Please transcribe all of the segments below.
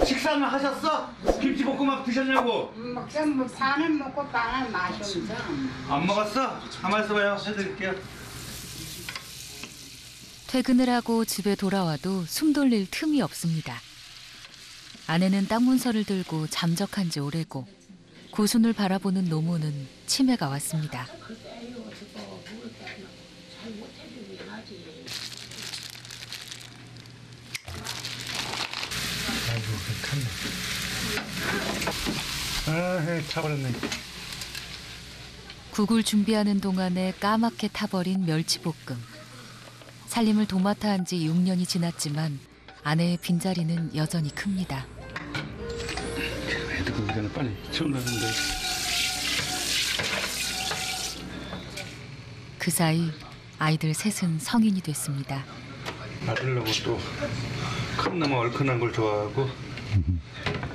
식사는 하셨어? 김치볶음밥 드셨냐고? 먹자 뭐 반은 먹고 반은 마셔. 안 먹었어? 가만 있어봐요. 해드릴게요. 퇴근을 하고 집에 돌아와도 숨 돌릴 틈이 없습니다. 아내는 땅 문서를 들고 잠적한 지 오래고 구순을 바라보는 노모는 치매가 왔습니다. 아이고, 타버렸네. 국을 준비하는 동안에 까맣게 타버린 멸치볶음. 살림을 도맡아 한 지 6년이 지났지만 아내의 빈자리는 여전히 큽니다. 애들 보기 전에 빨리 치운다는데. 그 사이 아이들 셋은 성인이 됐습니다. 아들하고 또 큰 나무 얼큰한 걸 좋아하고.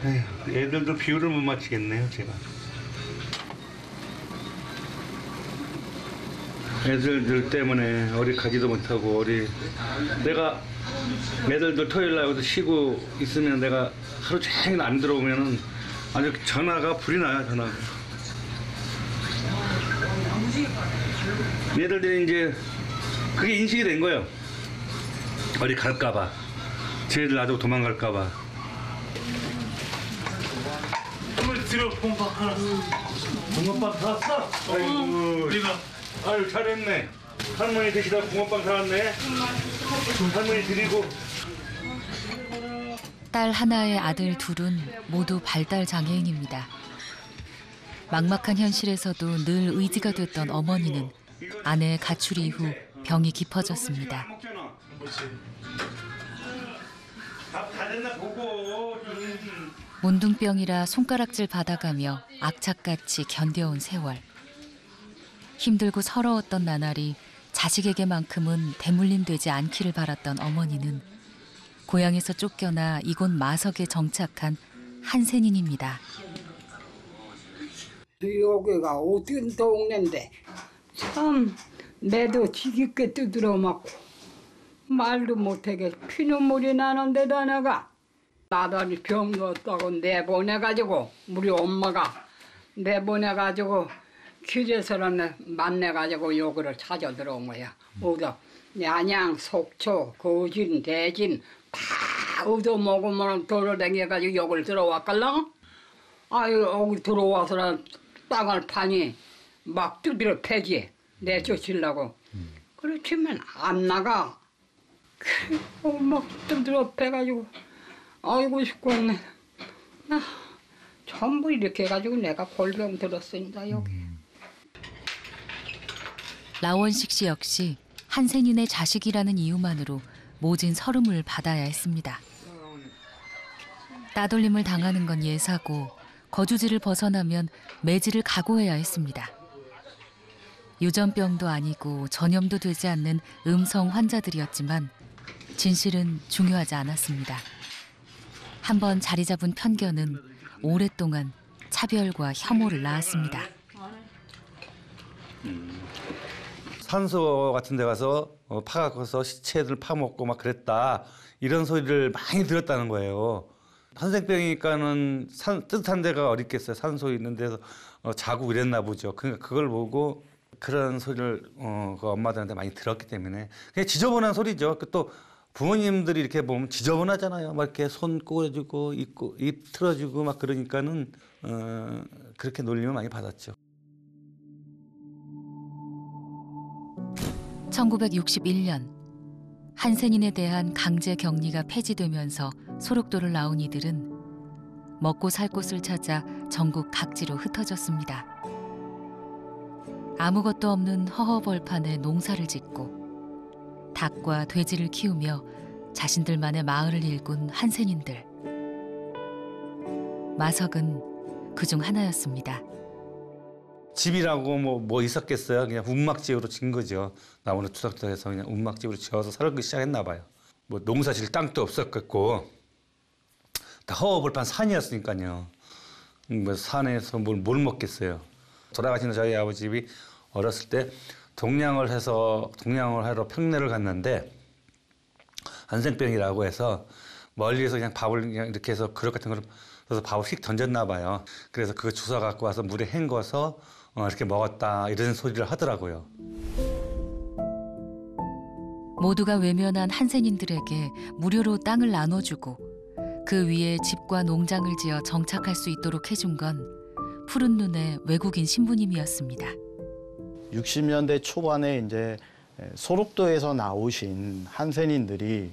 에휴, 애들도 비율을 못 맞추겠네요, 제가. 애들들 때문에 어디 가지도 못하고 내가 애들들 토요일 날도 쉬고 있으면 내가 하루 종일 안 들어오면은 아주 전화가 불이 나요, 전화가. 애들들이 이제 그게 인식이 된 거예요. 어디 갈까봐. 쟤들 놔두고 도망갈까봐. 한번 들어, 붕어빵 하나. 붕어빵 사왔어? 아이고, 아유, 잘했네. 할머니 드시다 붕어빵 사왔네. 할머니 드리고. 딸 하나의 아들 둘은 모두 발달 장애인입니다. 막막한 현실에서도 늘 의지가 됐던 어머니는 아내의 가출 이후 병이 깊어졌습니다. 다 됐나 보고. 문둥병이라 손가락질 받아가며 악착같이 견뎌온 세월. 힘들고 서러웠던 나날이 자식에게만큼은 대물림되지 않기를 바랐던 어머니는 고향에서 쫓겨나 이곳 마석에 정착한 한센인입니다. 여기가 어떤 동네인데 참 내도 지겹게 두드러 맞고 말도 못하게 피눈물이 나는데다 내가 나다리 병 넣었다고 내보내가지고 우리 엄마가 내보내가지고 길에서는 만나가지고 여기를 찾아 들어온 거야. 얻어 양양, 속초, 거진, 대진 다 얻어 먹으면 돌아다녀가지고 여기를 들어왔걸랑. 아유 여기 들어와서는 땅을 파니 막 두드려 패지 내쫓으려고. 그렇지만 안 나가. 막 두드려 패가지고 아이고 싶겠네. 나 전부 이렇게 해가지고 내가 골병 들었습니다 여기. 라원식 씨 역시 한센인의 자식이라는 이유만으로 모진 서름을 받아야 했습니다. 따돌림을 당하는 건 예사고 거주지를 벗어나면 매질을 각오해야 했습니다. 유전병도 아니고 전염도 되지 않는 음성 환자들이었지만 진실은 중요하지 않았습니다. 한번 자리 잡은 편견은 오랫동안 차별과 혐오를 낳았습니다. 산소 같은 데 가서 파갖고서 시체들 파먹고 막 그랬다. 이런 소리를 많이 들었다는 거예요. 한센병이니까는 뜨뜻한 데가 어디 있겠어요. 산소 있는 데서 자고 이랬나 보죠. 그러니까 그걸 보고 그런 소리를 그 엄마들한테 많이 들었기 때문에 그냥 지저분한 소리죠. 또 부모님들이 이렇게 보면 지저분하잖아요. 막 이렇게 손 꼬여주고 입 틀어주고 막 그러니까는 그렇게 놀림을 많이 받았죠. 1961년 한센인에 대한 강제 격리가 폐지되면서 소록도를 나온 이들은 먹고 살 곳을 찾아 전국 각지로 흩어졌습니다. 아무것도 없는 허허벌판에 농사를 짓고 닭과 돼지를 키우며 자신들만의 마을을 일군 한센인들. 마석은 그중 하나였습니다. 집이라고 뭐 있었겠어요. 그냥 운막집으로 진 거죠. 나무를 투닥투닥해서 그냥 운막집으로 지어서 살기 시작했나 봐요. 뭐 농사 질 땅도 없었겠고 다 허허벌판 산이었으니까요. 뭐 산에서 뭘 먹겠어요. 돌아가신 저희 아버집이 어렸을 때 동냥을 하러 평내를 갔는데 한센병이라고 해서 멀리에서 그냥 밥을 그냥 이렇게 해서 그릇 같은 거를 그래서 밥을 휙 던졌나 봐요. 그래서 그거 주워 갖고 와서 물에 헹궈서 이렇게 먹었다 이런 소리를 하더라고요. 모두가 외면한 한센인들에게 무료로 땅을 나눠주고 그 위에 집과 농장을 지어 정착할 수 있도록 해준 건 푸른 눈의 외국인 신부님이었습니다. 60년대 초반에 이제 소록도에서 나오신 한센인들이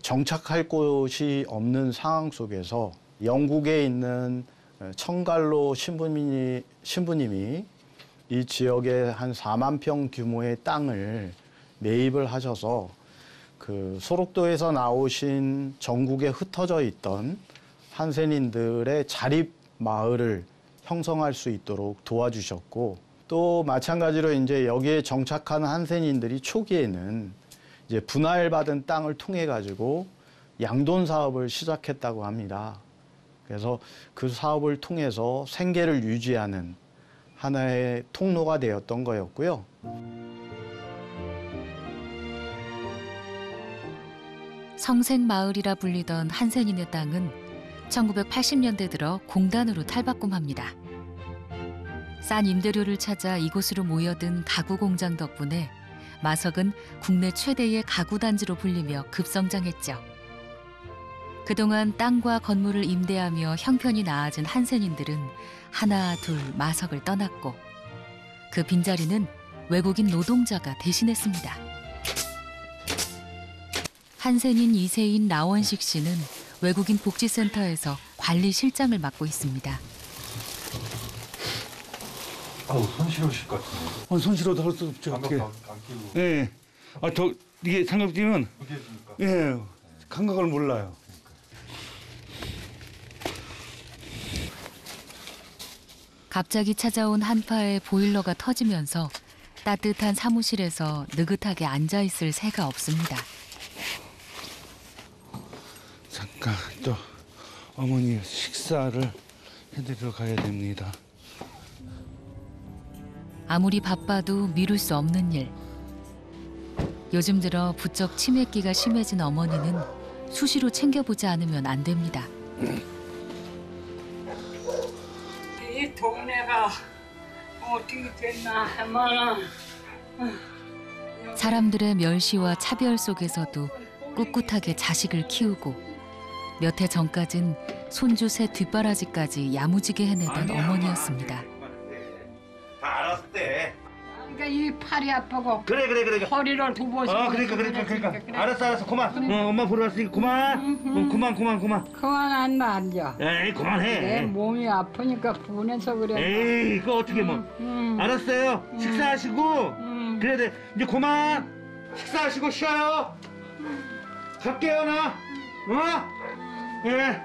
정착할 곳이 없는 상황 속에서 영국에 있는 청갈로 신부님이 이 지역에 한 4만 평 규모의 땅을 매입을 하셔서 그 소록도에서 나오신 전국에 흩어져 있던 한센인들의 자립 마을을 형성할 수 있도록 도와주셨고 또 마찬가지로 이제 여기에 정착한 한센인들이 초기에는 이제 분할받은 땅을 통해 가지고 양돈 사업을 시작했다고 합니다. 그래서 그 사업을 통해서 생계를 유지하는 하나의 통로가 되었던 거였고요. 성생마을이라 불리던 한센인의 땅은 1980년대 들어 공단으로 탈바꿈합니다. 싼 임대료를 찾아 이곳으로 모여든 가구 공장 덕분에 마석은 국내 최대의 가구 단지로 불리며 급성장했죠. 그동안 땅과 건물을 임대하며 형편이 나아진 한센인들은 하나 둘 마석을 떠났고 그 빈자리는 외국인 노동자가 대신했습니다. 한센인 2세인 나원식 씨는 외국인 복지센터에서 관리실장을 맡고 있습니다. 아우 손실오실 것 같은데. 손실어도 할 수 없죠. 안 끼고. 예. 이게 삼각 끼면 그게 해주니까. 예. 감각을 몰라요. 갑자기 찾아온 한파에 보일러가 터지면서 따뜻한 사무실에서 느긋하게 앉아있을 새가 없습니다. 잠깐 또 어머니 식사를 해드리러 가야 됩니다. 아무리 바빠도 미룰 수 없는 일. 요즘 들어 부쩍 치매기가 심해진 어머니는 수시로 챙겨보지 않으면 안 됩니다. 이 동네가 어떻게 됐나 하면 사람들의 멸시와 차별 속에서도 꿋꿋하게 자식을 키우고 몇 해 전까진 손주 셋 뒷바라지까지 야무지게 해내던 어머니였습니다. 다 알았을 때. 그러니까 이 팔이 아프고 그래. 허리를 두 번씩 그러니까. 알았어. 그만. 엄마 보러 왔으니까 그만. 그만. 그만 앉아. 에이, 그만해. 내 몸이 아프니까 분해서 그래. 에이, 이거 어떻게 뭐. 알았어요. 식사하시고. 그래야 돼. 이제 그만. 식사하시고 쉬어요. 갈게요, 나. 예.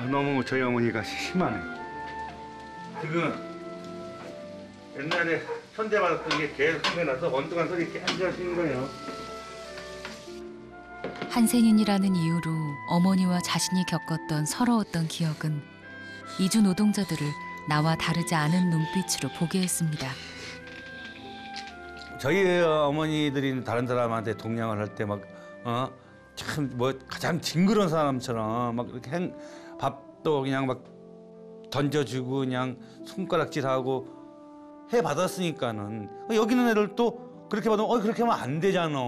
너무 저희 어머니가 심하네. 지금 옛날에 천대받았던 게 계속 생각나서 원동안 이렇게 앉아시는 거예요. 한센인이라는 이유로 어머니와 자신이 겪었던 서러웠던 기억은 이주 노동자들을 나와 다르지 않은 눈빛으로 보게 했습니다. 저희 어머니들이 다른 사람한테 동냥을 할 때 막 참 뭐 가장 징그러운 사람처럼 막 이렇게 밥도 그냥 막 던져주고 그냥 손가락질하고 해 받았으니까는 여기는 애를 또 그렇게 받으면 그렇게 하면 안 되잖아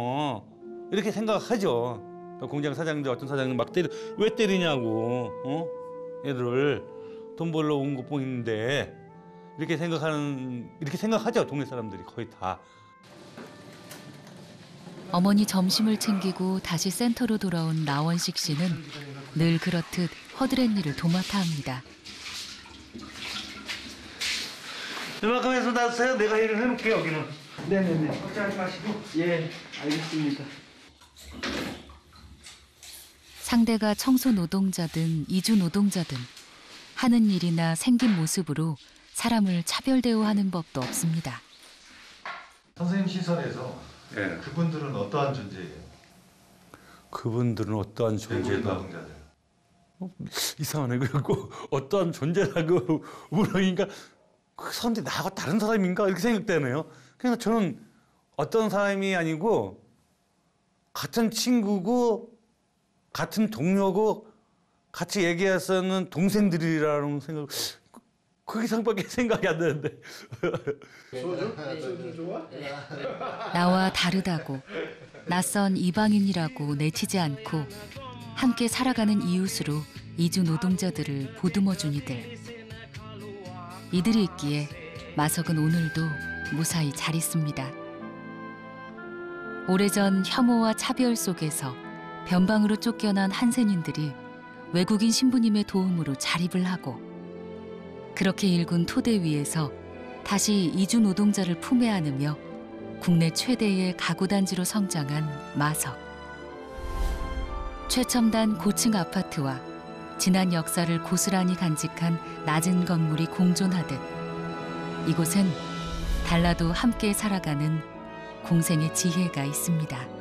이렇게 생각하죠. 공장 사장님들 어떤 사장님 막 왜 때리냐고 애들을 돈 벌러 온 것뿐인데 이렇게 생각하죠. 동네 사람들이 거의 다. 어머니 점심을 챙기고 다시 센터로 돌아온 나원식 씨는 늘 그렇듯 허드렛 일을 도맡아 합니다. 이만큼 해서 놔주세요. 내가 일을 해놓을게요. 여기는. 네네네. 걱정하지 마시고. 예, 알겠습니다. 상대가 청소 노동자든 이주 노동자든 하는 일이나 생긴 모습으로 사람을 차별 대우하는 법도 없습니다. 선생님 시선에서 예. 그분들은 어떠한 존재예요? 그분들은 어떠한 외국인 존재다. 노동자들. 이상하네. 그리고 어떠한 존재라고 물으니까 그 사람들이 나하고 다른 사람인가 이렇게 생각되네요. 그래서 저는 어떤 사람이 아니고 같은 친구고 같은 동료고 같이 얘기했었는 동생들이라는 생각. 그 이상밖에 생각이 안 나는데. 나와 다르다고 낯선 이방인이라고 내치지 않고 함께 살아가는 이웃으로 이주 노동자들을 보듬어준 이들. 이들이 있기에 마석은 오늘도 무사히 잘 있습니다. 오래전 혐오와 차별 속에서 변방으로 쫓겨난 한센인들이 외국인 신부님의 도움으로 자립을 하고 그렇게 일군 토대 위에서 다시 이주 노동자를 품에 안으며 국내 최대의 가구단지로 성장한 마석. 최첨단 고층 아파트와 지난 역사를 고스란히 간직한 낮은 건물이 공존하듯 이곳은 달라도 함께 살아가는 공생의 지혜가 있습니다.